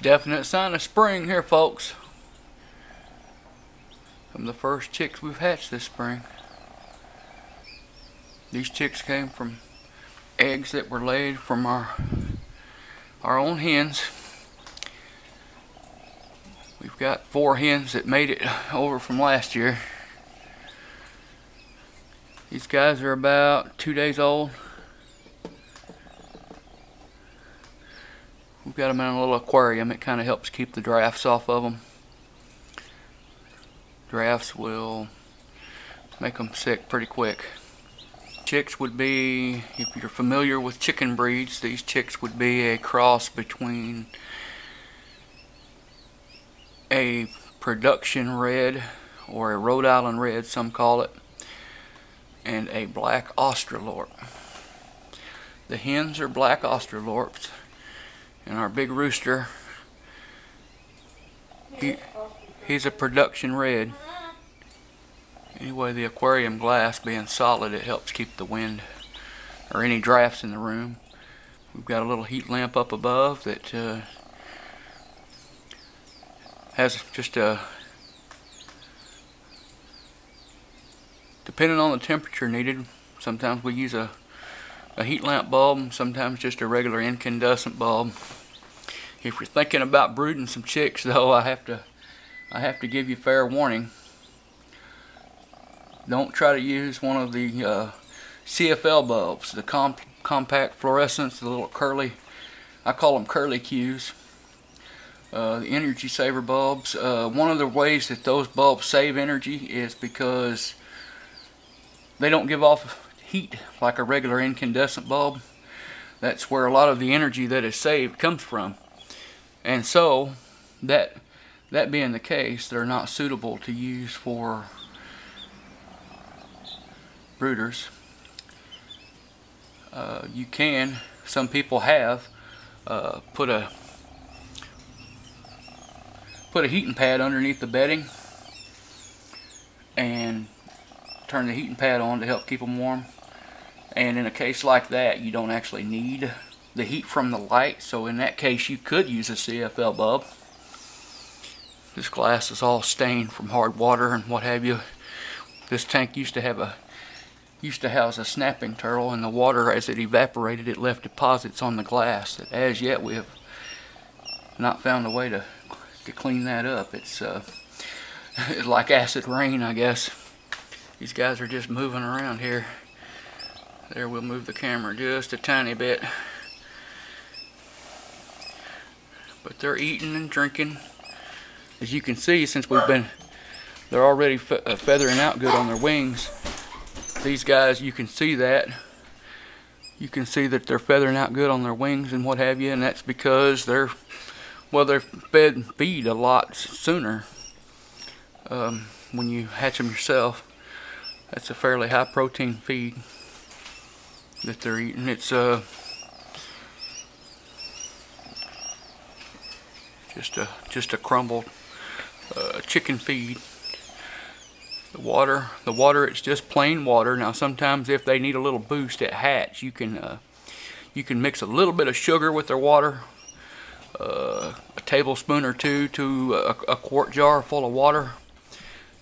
Definite sign of spring here, folks. From the first chicks we've hatched this spring. These chicks came from eggs that were laid from our own hens. We've got 4 hens that made it over from last year. These guys are about 2 days old. We've got them in a little aquarium. It kind of helps keep the drafts off of them. Drafts will make them sick pretty quick. Chicks would be, if you're familiar with chicken breeds, these chicks would be a cross between a production red, or a Rhode Island red some call it, and a black Australorp. The hens are black Australorps, and our big rooster, he's a production red. Anyway, the aquarium glass being solid, it helps keep the wind or any drafts in the room. We've got a little heat lamp up above that has just a, depending on the temperature needed, sometimes we use a heat lamp bulb, sometimes just a regular incandescent bulb. If you're thinking about brooding some chicks, though, I have to give you fair warning. Don't try to use one of the CFL bulbs, the compact fluorescents, the little curly, I call them curly Qs. The energy saver bulbs. One of the ways that those bulbs save energy is because they don't give off heat like a regular incandescent bulb. That's where a lot of the energy that is saved comes from. And so, that being the case, they're not suitable to use for brooders. You can, some people have, put a heating pad underneath the bedding and turn the heating pad on to help keep them warm. And in a case like that, you don't actually need the heat from the light, so in that case you could use a CFL bulb. This glass is all stained from hard water and what have you. This tank used to house a snapping turtle, and the water, as it evaporated, it left deposits on the glass that as yet we have not found a way to clean that up. It's like acid rain, I guess. These guys are just moving around here. There, we'll move the camera just a tiny bit. But they're eating and drinking. As you can see, since they're already feathering out good on their wings. These guys, you can see that. You can see that they're feathering out good on their wings and what have you, and that's because they're fed feed a lot sooner when you hatch them yourself. That's a fairly high protein feed that they're eating. It's just a crumbled chicken feed. The water, it's just plain water. Now sometimes if they need a little boost at hatch, you can mix a little bit of sugar with their water, a tablespoon or two to a quart jar full of water,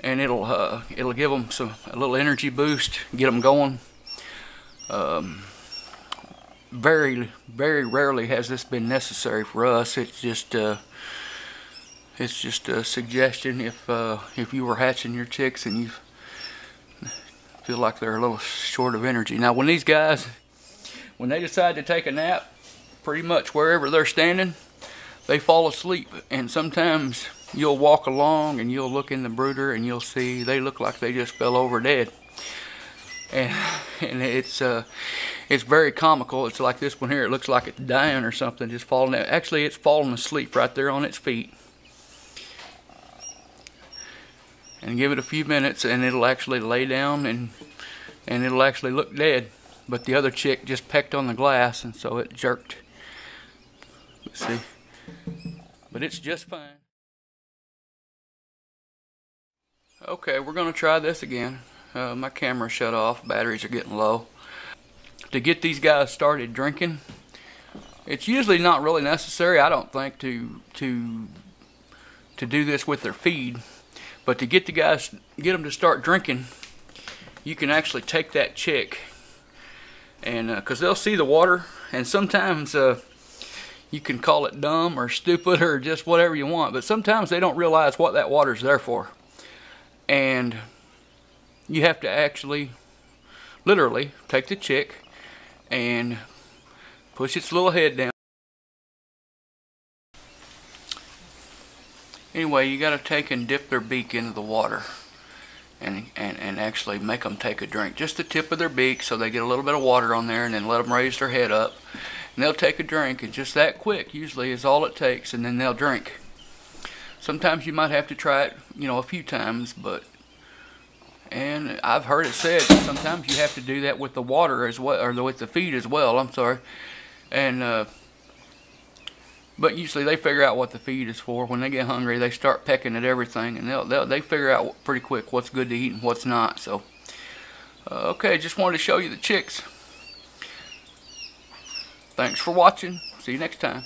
and it'll give them a little energy boost, get them going. Very rarely has this been necessary for us. It's just a suggestion if you were hatching your chicks and you feel like they're a little short of energy. Now when these guys, when they decide to take a nap, pretty much wherever they're standing, they fall asleep. And sometimes you'll walk along and you'll look in the brooder and you'll see they look like they just fell over dead. And it's very comical. It's like this one here. It looks like it's dying or something, just falling down. Actually, it's falling asleep right there on its feet. And give it a few minutes and it'll actually lay down and it'll actually look dead. But the other chick just pecked on the glass and so it jerked. Let's see. But it's just fine. Okay, we're gonna try this again. My camera shut off, batteries are getting low. To get these guys started drinking, It's usually not really necessary, I don't think, to do this with their feed. But to get them to start drinking, you can actually take that chick, and because they'll see the water, and sometimes you can call it dumb or stupid or just whatever you want, but sometimes they don't realize what that water's there for. And you have to actually, literally, take the chick and push its little head down. Anyway, you got to take and dip their beak into the water and actually make them take a drink. Just the tip of their beak, so they get a little bit of water on there, and then let them raise their head up. And they'll take a drink, and just that quick usually is all it takes, and then they'll drink. Sometimes you might have to try it, a few times, and I've heard it said that sometimes you have to do that with the water as well, or with the feed as well, I'm sorry. And but usually they figure out what the feed is for. When they get hungry, they start pecking at everything, and they figure out pretty quick what's good to eat and what's not. So, okay, just wanted to show you the chicks. Thanks for watching. See you next time.